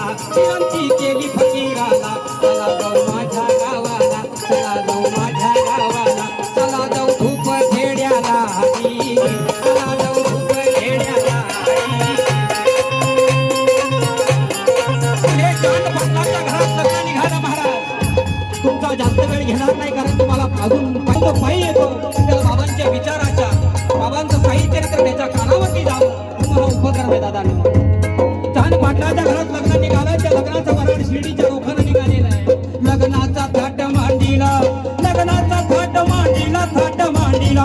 फकीराला विनंती केली फकीराला चला जाऊ माझ्या गावाला चला जाऊ माझ्या गावाला चला जाऊ धूप खेड्याला चला जाऊ धूप खेड्याला हे चांद भटनाच्या घरात लग्न निघाला महाराज तुमचा जास्त वेळ घेणार नाही कारण तुम्हाला अजून पायी येतो त्याला बाबांच्या विचाराच्या बाबांचं साहित्य तर त्याच्या कानावरती जावं तुम्हाला उपक्रम आहे दादांनो चांद पाटलाच्या घरात लग्न निघालं त्या लग्नाचं वरण शिर्डीच्या रोखानं निघालेलं आहे लग्नाचा थाट मांडीला लग्नाचा थाट मांडीला थाट मांडीला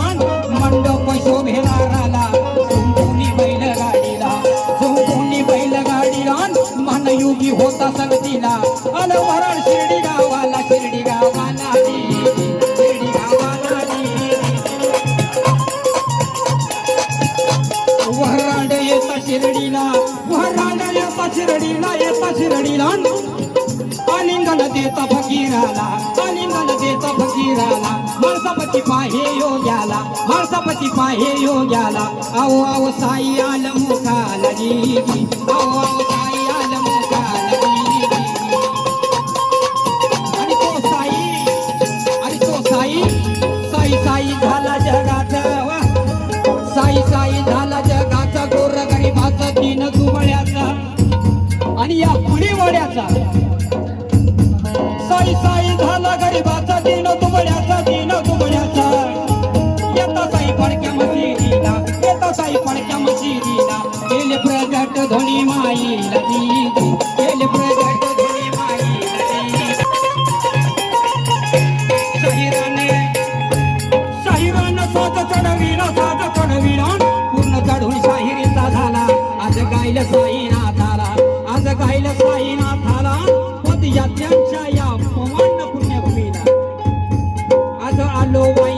मंडप शोभेणाराला झुंबुनी बैलगाडीला मनयुगी होता संगतीला आलं वरण शिर्डी गावाला शिर्डी गावाला शिर्डी गावाला वरांड येता शिर्डीला वरांड येता शिर्डीला येता शिर्डीला आलिंगन देता फकीराला आलिंगन देता फकीराला माणसापती पाहे योग्याला माणसापती पाहे योग्याला आओ आओ साई आल मुखाला जी आओ आओ साई आल मुखाला जी आणि तो साई साई साई झाला जगाचा साई साई झाला जगाचा गोर गरीबाचा दीन दुबळ्याचा आणि या पुढे वड्याचा साई साई झाला गरीबाचा दीन दुबळ्याचा येता साई पडक्या मशिदीला येता साई पडक्या मशिदीला केले प्रगट धोनी माईला दीदी केले प्रगट धोनी माईला शाहिराने साज चढविला पूर्ण चढून शाहिरीचा झाला आज गायला साईनाथाला आज गायला साईनाथाला पदयात्र्यांच्या या पवन पुण्यभूमीला आज आलो वाई